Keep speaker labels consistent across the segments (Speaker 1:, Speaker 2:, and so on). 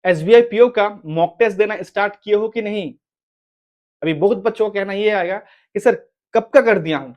Speaker 1: SBI PO का mock test देना start किए हो कि नहीं? अभी बहुत बच्चों का कहना ये आएगा कि सर कब का कर दिया हूं,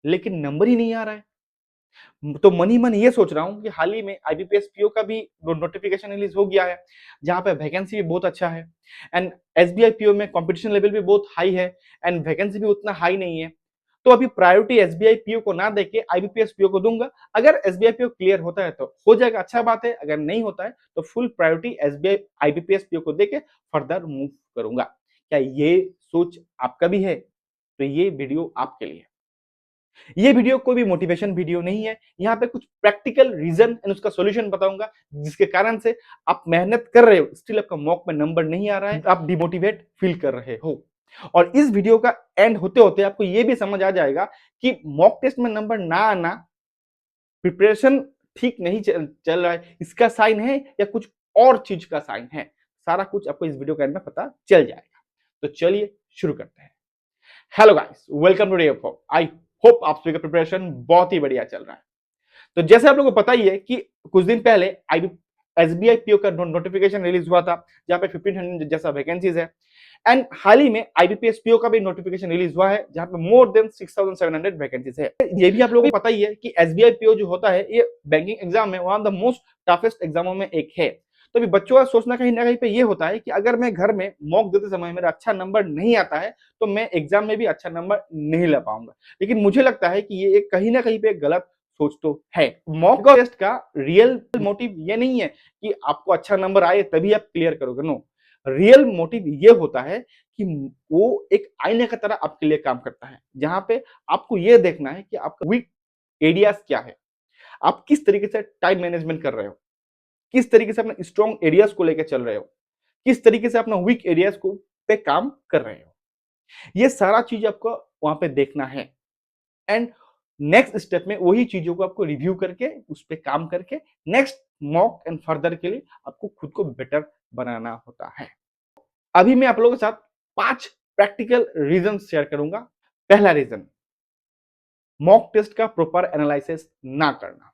Speaker 1: लेकिन नंबर ही नहीं आ रहा है। तो मन ही मन ये सोच रहा हूँ कि हाल ही में आईबीपीएस पीओ का भी नोटिफिकेशन रिलीज हो गया है, जहाँ पे वैकेंसी भी बहुत अच्छा है एंड एसबीआई पीओ में कंपटीशन लेवल भी बहुत हाई है एंड वैकेंसी भी उतना हाई नहीं है। तो अभी प्रायोरिटी एसबीआई पीओ को ना देके आईबीपीएस पीओ को दूंगा। अगर एसबीआई पीओ क्लियर होता है तो हो जाएगा, अच्छा बात है। अगर नहीं होता है तो full priority SBI IBPS PO को देके फर्दर मूव करूंगा। क्या ये सोच आपका भी है? तो ये वीडियो आपके लिए। ये वीडियो कोई भी मोटिवेशन वीडियो नहीं है। यहाँ पे कुछ प्रैक्टिकल रीजन एंड उसका सॉल्यूशन बताऊंगा, जिसके कारण से आप मेहनत कर रहे हो, स्टिल आपका मॉक में नंबर नहीं आ रहा है, आप डिमोटिवेट फील कर रहे हो। और इस वीडियो का एंड होते होते आपको ये भी समझ आ जाएगा कि मॉक टेस्ट में नंबर ना आना प्रिपरेशन ठीक नहीं चल रहा है, इसका साइन है या कुछ और चीज का साइन है। सारा कुछ आपको इस वीडियो के एंड में पता चल जाएगा। तो चलिए शुरू करते हैं। Hello guys, welcome today. I hope आप सभी का प्रिपरेशन बहुत ही बढ़िया चल रहा है। तो जैसे आप लोगों को पता ही है कि कुछ दिन पहले एसबीआई पीओ का नोटिफिकेशन रिलीज हुआ था, जहां पे 1500 जैसा वैकेंसीज है एंड हाल ही में आईबीपीएस पीओ का भी नोटिफिकेशन रिलीज हुआ है, जहां पे मोर देन 6700 वैकेंसीज है। ये भी आप लोगों को पता ही है कि एसबीआई पीओ जो होता है ये बैंकिंग एग्जाम में one of the most toughest एग्जामों में एक है। तो अभी बच्चों का सोचना कहीं ना कहीं पे ये होता है कि अगर मैं घर में मॉक देते समय मेरा अच्छा नंबर नहीं आता है तो मैं एग्जाम में भी अच्छा नंबर नहीं ला पाऊंगा। लेकिन मुझे लगता है कि ये एक कहीं ना कहीं पे एक गलत सोच तो है। मॉक टेस्ट का रियल मोटिव ये नहीं है कि आपको अच्छा नंबर आए तभी आप क्लियर करोगे, नो। रियल मोटिव ये होता है कि वो एक आईने की तरह आपके लिए काम करता है, जहां पे आपको ये देखना है कि आपका वीक एरियाज क्या है, आप किस तरीके से टाइम मैनेजमेंट कर रहे हो, किस तरीके से अपने स्ट्रॉन्ग एरियाज को लेकर चल रहे हो, किस तरीके से अपना वीक एरियाज को पे काम कर रहे हो। ये सारा चीज आपको वहां पे देखना है एंड नेक्स्ट स्टेप में वही चीजों को आपको रिव्यू करके उस पर काम करके नेक्स्ट मॉक एंड फर्दर के लिए आपको खुद को बेटर बनाना होता है। अभी मैं आप लोगों के साथ 5 प्रैक्टिकल रीजन शेयर करूंगा। पहला रीजन, मॉक टेस्ट का प्रॉपर एनालिसिस ना करना।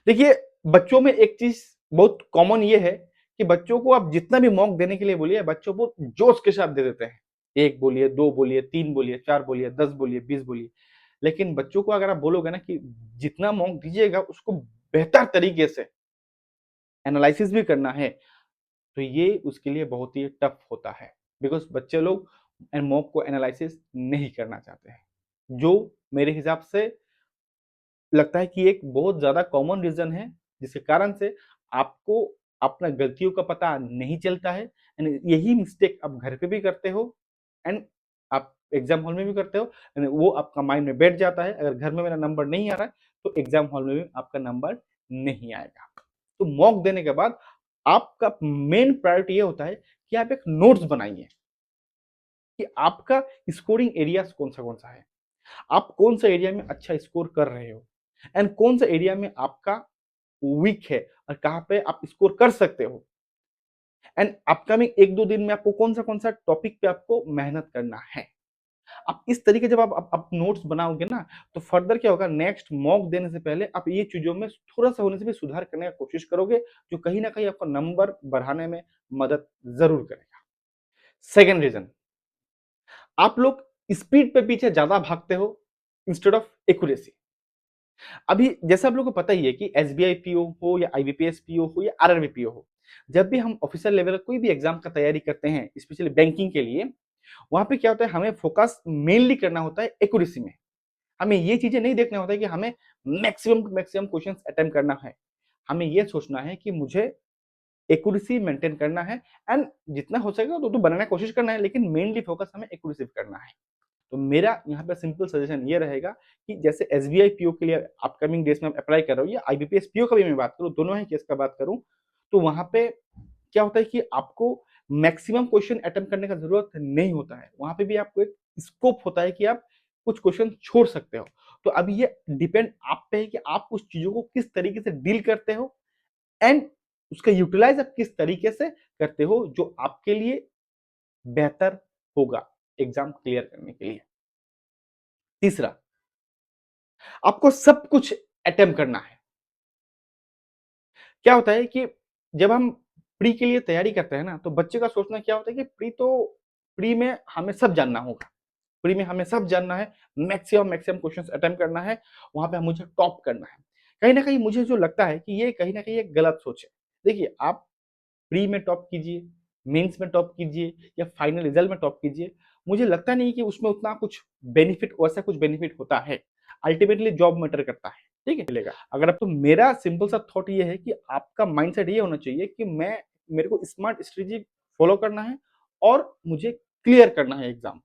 Speaker 1: देखिए, बच्चों में एक चीज बहुत कॉमन ये है कि बच्चों को आप जितना भी मॉक देने के लिए बोलिए, बच्चों को जोश के साथ दे देते हैं। एक बोलिए, दो बोलिए, तीन बोलिए, चार बोलिए, 10 बोलिए, 20 बोलिए। लेकिन बच्चों को अगर आप बोलोगे ना कि जितना मॉक दीजिएगा उसको बेहतर तरीके से एनालिसिस भी करना है, तो ये उसके लिए बहुत ही टफ होता है। बिकॉज बच्चे लोग मॉक को एनालिसिस नहीं करना चाहते हैं, जो मेरे हिसाब से लगता है कि एक बहुत ज्यादा कॉमन रीजन है, जिसके कारण से आपको अपना गलतियों का पता नहीं चलता है एंड यही मिस्टेक आप घर पे भी करते हो एंड आप एग्जाम हॉल में भी करते हो एंड वो आपका माइंड में बैठ जाता है। अगर घर में मेरा नंबर नहीं आ रहा है तो एग्जाम हॉल में भी आपका नंबर नहीं आएगा। तो मॉक देने के बाद आपका मेन प्रायोरिटी ये होता है कि आप एक नोट्स बनाइए कि आपका स्कोरिंग एरिया कौन सा है, आप कौन सा एरिया में अच्छा स्कोर कर रहे हो एंड कौन सा एरिया में आपका वीक है और कहां पे आप स्कोर कर सकते हो एंड अपकमिंग एक दो दिन में आपको कौन सा टॉपिक पे आपको मेहनत करना है। आप इस तरीके जब आप नोट्स बनाओगे ना, तो फर्दर क्या होगा, नेक्स्ट मॉक देने से पहले आप ये चीजों में थोड़ा सा होने से भी सुधार करने का कोशिश करोगे, जो कहीं ना कहीं आपको नंबर बढ़ाने में मदद जरूर करेगा। सेकेंड रीजन, आप लोग स्पीड पे पीछे ज्यादा भागते हो इंस्टेड ऑफ एक्यूरेसी। अभी जैसे आप लोगों को पता ही है कि एसबीआई पीओ हो या आईबीपीएस पीओ हो या आरआरबी पीओ हो, जब भी हम ऑफिसर लेवल कोई भी एग्जाम का तैयारी करते हैं, स्पेशली बैंकिंग के लिए, वहां पे क्या होता है, हमें फोकस मेनली करना होता है एक्यूरेसी में। हमें ये चीजें नहीं देखना होता है कि हमें मैक्सिमम मैक्सिमम क्वेश्चन अटेम्प्ट करना है। हमें ये सोचना है कि मुझे एक्यूरेसी मेंटेन करना है एंड जितना हो सकेगा तो बनाने की कोशिश करना है, लेकिन मेनली फोकस हमें एक्यूरेसी पे करना है। तो मेरा यहाँ पे सिंपल सजेशन ये रहेगा कि जैसे एसबीआई पीओ के लिए अपकमिंग डेज में आप अप्लाई कर रहे हो या आईबीपीएस पीओ का भी मैं बात करूँ, दोनों ही केस का बात करूँ, तो वहां पे क्या होता है कि आपको मैक्सिमम क्वेश्चन अटेम्प्ट करने का जरूरत नहीं होता है। वहां पे भी आपको एक स्कोप होता है कि आप कुछ क्वेश्चन छोड़ सकते हो। तो अभी ये डिपेंड आप पे है कि आप उस चीजों को किस तरीके से डील करते हो एंड उसका यूटिलाइज आप किस तरीके से करते हो, जो आपके लिए बेहतर होगा एग्जाम क्लियर करने के लिए। तीसरा, आपको सब कुछ अटेम्प्ट करना है। क्या होता है कि जब हम प्री के लिए तैयारी करते हैं ना, तो बच्चे का सोचना क्या होता है कि प्री में हमें सब जानना होगा। प्री में हमें सब जानना है, मैक्सिमम क्वेश्चंस अटेम्प्ट करना है, वहाँ पे मुझे टॉप करना है। कहीं न कहीं मुझे जो लगता है कि ये कहीं न कहीं एक गलत सोच है। देखिए, आप प्री में टॉप कीजिए, मेंस में टॉप कीजिए या फाइनल रिजल्ट में टॉप कीजिए, मुझे लगता नहीं कि उसमें उतना कुछ बेनिफिट वैसा कुछ बेनिफिट होता है। अल्टीमेटली जॉब मैटर करता है, ठीक है? मिलेगा। अगर आप तो मेरा सिंपल सा थॉट ये है कि आपका माइंडसेट ये होना चाहिए कि मेरे को स्मार्ट स्ट्रेटजी फॉलो करना है और मुझे क्लियर करना है एग्ज़ाम।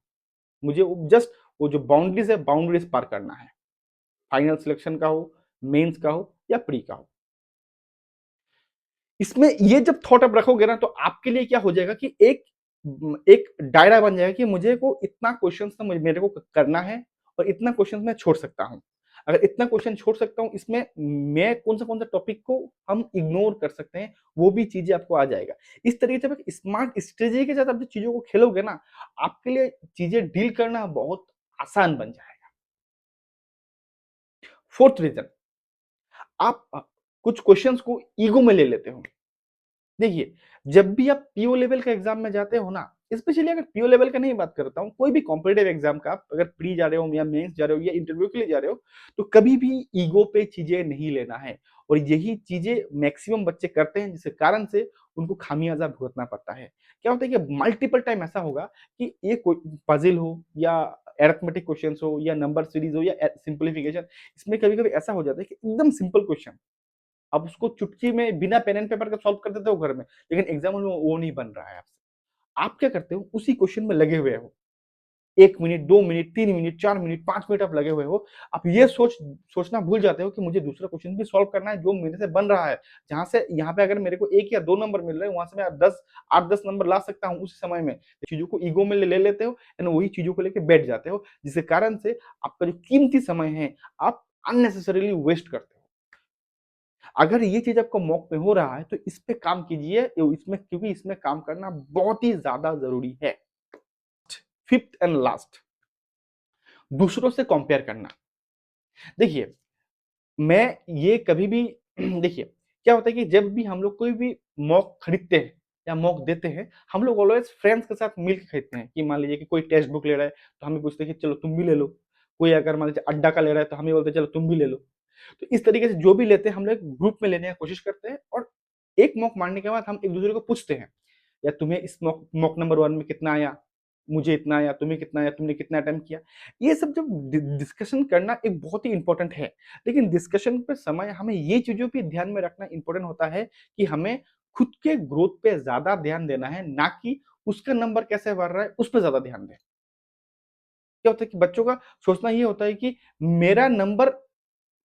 Speaker 1: मुझे वो जस्ट वो जो बाउंड्रीज़ है, बाउंड्रीज़ पार करना है। फाइनल सिलेक्शन का हो, मेंस का हो या प्री का हो। इसमें ये जब थॉट आप रखोगे ना तो आपके लिए क्या हो जाएगा कि एक दायरा बन जाएगा कि मुझे को इतना क्वेश्चंस ना मेरे को करना है और इतना क्वेश्चंस मैं छोड़ सकता हूँ। अगर इतना क्वेश्चन छोड़ सकता हूँ इसमें मैं कौन-सा टॉपिक को हम इग्नोर कर सकते हैं, वो भी चीज़ें आपको आ जाएगा। इस तरीके से आप एक स्मार्ट स्ट्रेटजी के साथ आप जब चीज़ों को खेलोगे ना, आपके लिए चीज़ें डील करना बहुत आसान बन जाएगा। फोर्थ रीज़न आप कुछ क्वेश्चन्स को ईगो में ले लेते हो। देखिए, जब भी आप पीओ लेवल का एग्ज़ाम में जाते हो ना, स्पेशली अगर पीओ लेवल का नहीं बात करता हूँ, कोई भी कॉम्पिटिटिव एग्ज़ाम का आप अगर प्री जा रहे हो या मेंस जा रहे हो या इंटरव्यू के लिए जा रहे हो, तो कभी भी ईगो पे चीज़ें नहीं लेना है और यही चीज़ें मैक्सिमम बच्चे करते हैं, जिसके कारण से उनको खामियाज़ा भुगतना पड़ता है। क्या होता है कि मल्टीपल टाइम ऐसा होगा कि एक कोई पज़ल हो या अरिथमेटिक क्वेश्चन्स हो या नंबर सीरीज़ हो या सिम्प्लिफिकेशन, इसमें कभी-कभी ऐसा हो जाता है कि एकदम सिंपल क्वेश्चन आप उसको चुटकी में बिना पेन एंड पेपर के सॉल्व कर देते हो घर में, लेकिन एग्ज़ाम हॉल में वो नहीं बन रहा है आपसे। आप क्या करते हो, उसी क्वेश्चन में लगे हुए हो। 1 minute, 2 minute, 3 minute, 4 minute, 5 minute आप लगे हुए हो। आप ये सोचना भूल जाते हो कि मुझे दूसरा क्वेश्चन भी सॉल्व करना है जो मेरे से बन रहा है। जहाँ से यहाँ पे अगर मेरे को 1 या 2 नंबर मिल रहे हैं, वहाँ से मैं 10 8-10 नंबर ला सकता हूँ उसी समय में। चीज़ों को ईगो में ले लेते हो एंड वही चीज़ों को लेके बैठ जाते हो, जिसके कारण से आपका जो कीमती समय है, आप अननेसेसरीली वेस्ट करते हो। अगर ये चीज़ आपको मॉक में हो रहा है, तो इस पे काम कीजिए इसमें क्योंकि इसमें काम करना बहुत ही ज़्यादा ज़रूरी है। फिफ्थ एंड लास्ट दूसरों से कंपेयर करना। देखिए, मैं ये कभी भी देखिए, क्या होता है कि जब भी हम लोग कोई भी मॉक खरीदते हैं या मॉक देते हैं, हम लोग ऑलवेज़ फ्रेंड्स के साथ मिल के खरीदते हैं कि मान लीजिए कि कोई टेक्स्ट बुक ले रहा है, तो हमें पूछते हैं कि चलो तुम भी ले लो। कोई अगर मान लीजिए अड्डा का ले रहा है, तो हमें बोलते हैं चलो तुम भी ले लो। तो इस तरीके से जो भी लेते हैं हम लोग ग्रुप में लेने की कोशिश करते हैं और एक मॉक मारने के बाद हम एक-दूसरे को पूछते हैं, या तुम्हें इस मॉक मॉक नंबर 1 में कितना आया? मुझे इतना आया, तुम्हें कितना आया? तुमने कितना अटेम्प्ट किया? ये सब जब डिस्कशन करना एक बहुत ही इम्पोर्टेंट है। लेकिन डिस्कशन पे समय हमें ये चीज़ों पे ध्यान में रखना इम्पोर्टेंट होता है कि हमें खुद के ग्रोथ पे ज़्यादा ध्यान देना है, ना कि उसका नंबर कैसे बढ़ रहा है, उस पे ज़्यादा ध्यान दें। क्या होता है कि बच्चों का सोचना ये होता है कि मेरा नंबर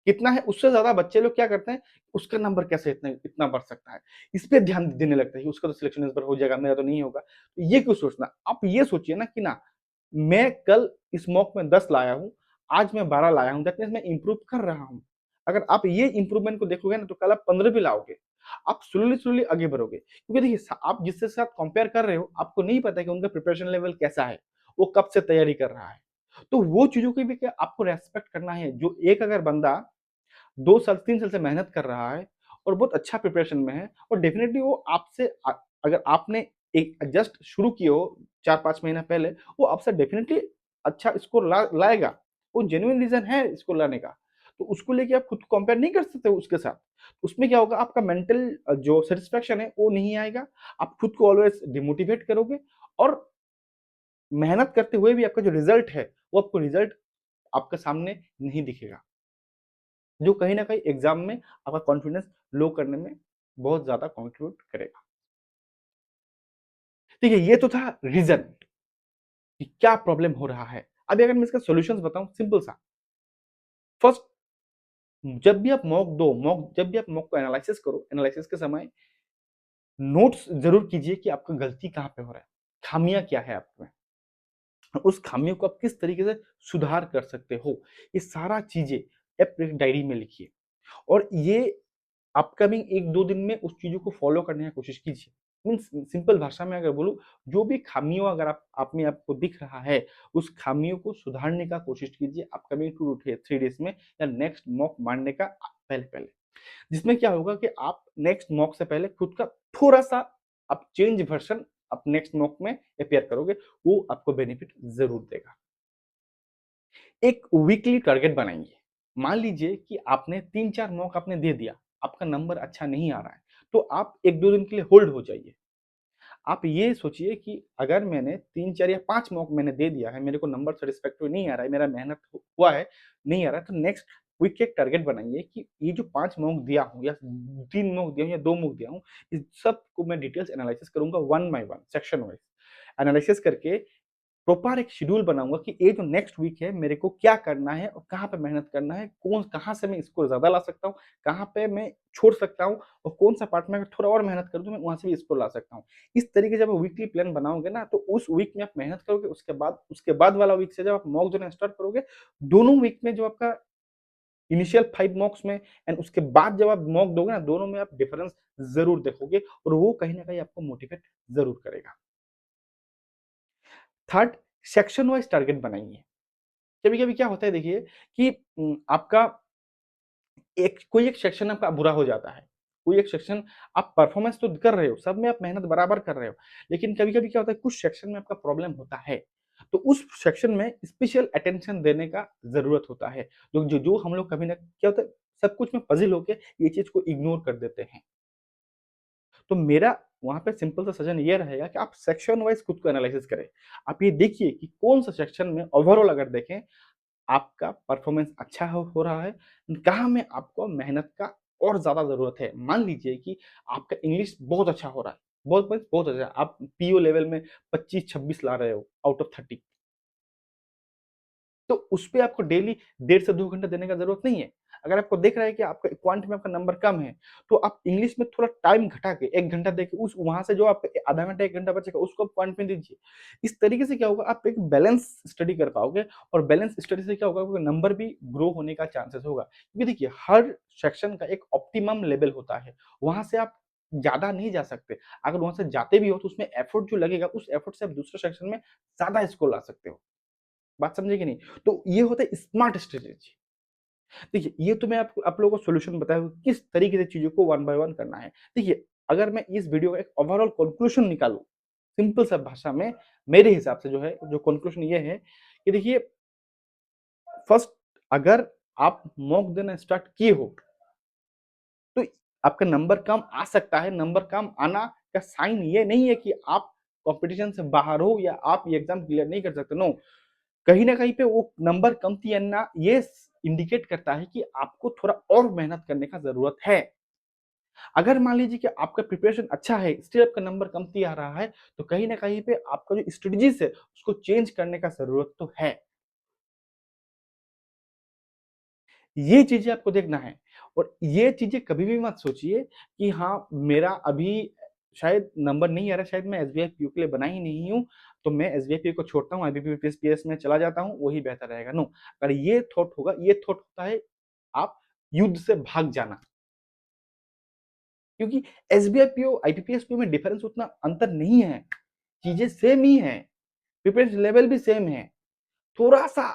Speaker 1: कितना है, उससे ज़्यादा बच्चे लोग क्या करते हैं, उसका नंबर कैसे इतना इतना बढ़ सकता है? इस पे ध्यान देने लगते हैं कि उसका तो सिलेक्शन इस बार हो जाएगा, मेरा तो नहीं होगा। तो ये क्यों सोचना? आप ये सोचिए ना कि ना, मैं कल इस मॉक में 10 लाया हूँ, आज मैं 12 लाया हूँ, दैट मीन्स मैं इम्प्रूव कर रहा हूँ। अगर आप ये इम्प्रूवमेंट को देखोगे ना, तो कल आप 15 भी लाओगे। आप स्लोली-स्लोली आगे बढ़ोगे। क्योंकि देखिए आप जिसके साथ कंपेयर कर रहे हो, आपको नहीं पता है कि उनका प्रिपरेशन लेवल कैसा है, वो कब से तैयारी कर रहा है। तो वो चीज़ों की भी क्या आपको रेस्पेक्ट करना है। जो एक अगर बंदा 2 साल 3 साल से मेहनत कर रहा है और बहुत अच्छा प्रिपरेशन में है और डेफ़िनिटली वो आपसे अगर आपने एक जस्ट शुरू किए हो 4-5 महीना पहले, वो आपसे डेफ़िनिटली अच्छा स्कोर लाएगा। वो जेन्युइन रीज़न है स्कोर लाने का। तो उसको लेके आप खुद को कंपेयर नहीं कर सकते हो उसके साथ। उसमें क्या होगा, आपका मेंटल जो सैटिस्फैक्शन है वो नहीं आएगा। आप खुद को ऑलवेज़ डिमोटिवेट करोगे और मेहनत करते हुए भी आपका जो रिज़ल्ट है, वो आपको रिज़ल्ट आपके सामने नहीं दिखेगा। जो कहीं न कहीं एग्ज़ाम में आपका कॉन्फिडेंस लो करने में बहुत ज़्यादा कंट्रीब्यूट करेगा। देखिए, ये तो था रीज़न कि क्या प्रॉब्लम हो रहा है। अभी अगर मैं इसका सॉल्यूशंस बताऊँ सिंपल सा। फर्स्ट, जब भी आप मॉक को एनालाइसिस करो, एनालाइसिस के समय नोट्स ज़रूर कीजिए कि आपका गलती कहाँ पे हो रहा है, खामियाँ क्या है आप में। उस खामियों को आप किस तरीके से सुधार कर सकते हो, ये सारा चीज़ें आप एक डायरी में लिखिए और ये अपकमिंग 1-2 दिन में उस चीज़ों को फ़ॉलो करने की कोशिश कीजिए। मीन्स सिंपल भाषा में अगर बोलूँ, जो भी खामियों अगर आप में आपको दिख रहा है, उस खामियों को सुधारने का कोशिश कीजिए अपकमिंग 2 टू 3 डेज़ में या नेक्स्ट मॉक मारने का पहले-पहले। जिसमें क्या होगा कि आप नेक्स्ट मॉक से पहले खुद का थोड़ा-सा आप चेंज वर्ज़न आप नेक्स्ट मॉक में अपीयर करोगे, वो आपको बेनिफिट ज़रूर देगा। एक वीकली टारगेट बनाइए। मान लीजिए कि आपने 3-4 मॉक आपने दे दिया, आपका नंबर अच्छा नहीं आ रहा है, तो आप 1-2 दिन के लिए होल्ड हो जाइए। आप ये सोचिए कि अगर मैंने 3-4 या 5 मॉक मैंने दे दिया है, मेरे को नंबर सैटिस्फैक्टरी नहीं आ रहा है, मेरा मेहनत हुआ है, नहीं आ रहा है, तो नेक्स्ट वीक के एक टारगेट बनाइए कि ये जो 5 मॉक दिया हूँ या 3 मॉक दिया हूँ या 2 मॉक दिया हूँ, इस सब को मैं डिटेल्स एनालिसिस करूँगा one by one, section wise. Analysis करके प्रॉपर एक शेड्यूल बनाऊँगा कि ये जो नेक्स्ट वीक है मेरे को क्या करना है और कहाँ पे मेहनत करना है, कौन कहाँ से मैं इसको ज़्यादा ला सकता हूँ, कहाँ पे मैं छोड़ सकता हूँ और कौन-सा पार्ट में अगर थोड़ा और मेहनत कर दूँ मैं वहाँ से भी इसको ला सकता हूँ। इस तरीके से जब आप वीकली प्लान बनाओगे ना तो उस वीक में आप मेहनत करोगे, उसके बाद वाला वीक से जब आप मॉक देना स्टार्ट करोगे, दोनों वीक में जो आपका इनिशियल 5 मॉक्स में एंड उसके बाद जब आप मॉक दोगे ना, दोनों में आप डिफरेंस ज़रूर देखोगे और वो कहीं न कहीं आपको मोटिवेट ज़रूर करेगा। थर्ड, सेक्शन वाइज़ टारगेट बनाइए। कभी-कभी क्या होता है देखिए कि आपका कोई एक सेक्शन आपका बुरा हो जाता है। कोई एक सेक्शन आप परफॉर्मेंस तो कर रहे हो, सब में आप मेहनत बराबर कर रहे हो। लेकिन कभी-कभी क्या होता है कुछ सेक्शन में आपका प्रॉब्लम होता है। तो उस सेक्शन में स्पेशल अटेंशन देने का ज़रूरत होता है। जो हम लोग कभी ना क्या होता है सब कुछ में पज़ल होके ये चीज़ को इग्नोर कर देते हैं। तो मेरा वहाँ पे सिंपल सा सजेशन ये रहेगा कि आप सेक्शन वाइज़ खुद को एनालाइसिस करें। आप ये देखिए कि कौन-सा सेक्शन में ओवरऑल अगर देखें आपका परफॉर्मेंस अच्छा हो रहा है, कहाँ में आपको मेहनत का और ज़्यादा ज़रूरत है। मान लीजिए कि आपका इंग्लिश बहुत अच्छा हो रहा है, बहुत अच्छा, आप पीओ लेवल में 25-26 ला रहे हो आउट ऑफ 30। तो उसपे आपको डेली 1.5 से 2 घंटे देने का ज़रूरत नहीं है। अगर आपको दिख रहा है कि आपका क्वांट में आपका नंबर कम है, तो आप इंग्लिश में थोड़ा टाइम घटा के 1 घंटा देके उस वहाँ से जो आप आधा घंटा 1 घंटा बचेगा उसको आप क्वांट में दीजिए। इस तरीके से क्या होगा आप एक बैलेंस स्टडी कर पाओगे और बैलेंस स्टडी से क्या होगा आपका नंबर भी ग्रो होने का चांसेस होगा। क्योंकि देखिए हर सेक्शन का एक ऑप्टिमम लेवल होता है, वहाँ से आप ज़्यादा नहीं जा सकते। अगर वहाँ से जाते भी हो तो उसमें एफर्ट जो लगेगा उस एफर्ट से आप दूसरे सेक्शन में ज़्यादा स्कोर ला सकते हो। बात समझे कि नहीं? तो ये होता है स्मार्ट स्ट्रैटेजी। देखिए, ये तो मैं आपको आप लोगों को सॉल्यूशन बताया हूँ, किस तरीके से चीज़ों को वन बाय वन करना है। देखिए, अगर मैं इस वीडियो का एक ओवरऑल कन्क्लूज़न निकालूँ, सिंपल सा भाषा में मेरे हिसाब से जो है, जो कन्क्लूज़न ये है कि देखिए, फर्स्ट अगर आप मॉक देना स्टार्ट किए हो, तो आपका नंबर कम आ सकता है। नंबर कम आना का साइन ये नहीं है कि आप कॉम्पिटिशन से बाहर हो या आप ये एग्ज़ाम क्लियर नहीं कर सकते, नो। कहीं न कहीं पे वो नंबर कमती आना ये इंडिकेट करता है कि आपको थोड़ा और मेहनत करने का ज़रूरत है। अगर मान लीजिए कि आपका प्रिपरेशन अच्छा है, स्टिल आपका नंबर कमती आ रहा है, तो कहीं न कहीं पे आपका जो स्ट्रेटजीज़ है, उसको चेंज करने का ज़रूरत तो है। ये चीज़ें आपको देखना है और ये चीज़ें कभी भी मत सोचिए कि हाँ, मेरा अभी शायद नंबर नहीं आ रहा है, शायद मैं एसबीआई पीओ के लिए बना ही नहीं हूँ, तो मैं एसबीआई पीओ को छोड़ता हूँ, आईबीपीएस पीएस में चला जाता हूँ, वही बेहतर रहेगा। नो, अगर ये थॉट होगा, ये थॉट होता है आप युद्ध से भाग जाना। क्योंकि एसबीआई पीओ, आईबीपीएस पीओ में डिफरेंस उतना अंतर नहीं है, चीज़ें सेम ही हैं, प्रिपरेशन लेवल भी सेम है। थोड़ा-सा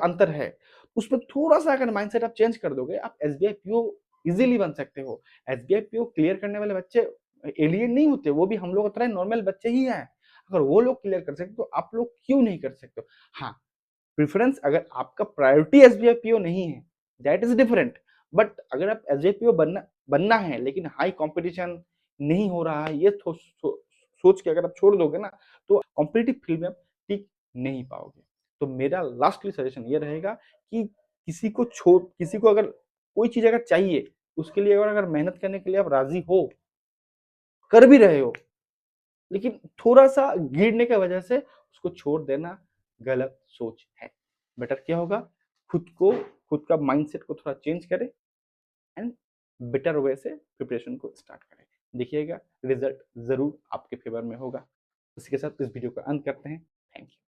Speaker 1: अंतर है। उसमें थोड़ा-सा अगर माइंडसेट आप चेंज कर दोगे, आप एसबीआई पीओ इज़िली बन सकते हो। एसबीआई पीओ क्लियर करने वाले बच्चे एलियन नहीं होते, वो भी हम लोगों की तरह नॉर्मल बच्चे ही हैं। अगर वो लोग क्लियर कर सकते, तो आप लोग क्यों नहीं कर सकते हो? हाँ, प्रेफ़रेंस अगर आपका प्रायोरिटी एसबीआई पीओ नहीं है, दैट इज़ डिफरेंट। बट अगर आप एसबीआई पीओ बनना बनना है, लेकिन हाई कॉम्पिटिशन नहीं हो रहा है, ये सोच के अगर आप छोड़ दोगे ना, तो कॉम्पिटिटिव फील्ड में आप टिक नहीं पाओगे। तो मेरा लास्टली सजेशन ये रहेगा कि किसी को अगर कोई चीज़ अगर चाहिए, उसके लिए अगर अगर मेहनत करने के लिए आप राज़ी हो, कर भी रहे हो, लेकिन थोड़ा-सा गिरने की वजह से उसको छोड़ देना गलत सोच है। बेटर क्या होगा, खुद को खुद का माइंडसेट को थोड़ा चेंज करें एंड बेटर वे से प्रिपरेशन को स्टार्ट करें। देखिएगा रिज़ल्ट ज़रूर आपके फ़ेवर में होगा। इसी के साथ इस वीडियो का अंत करते हैं। Thank you.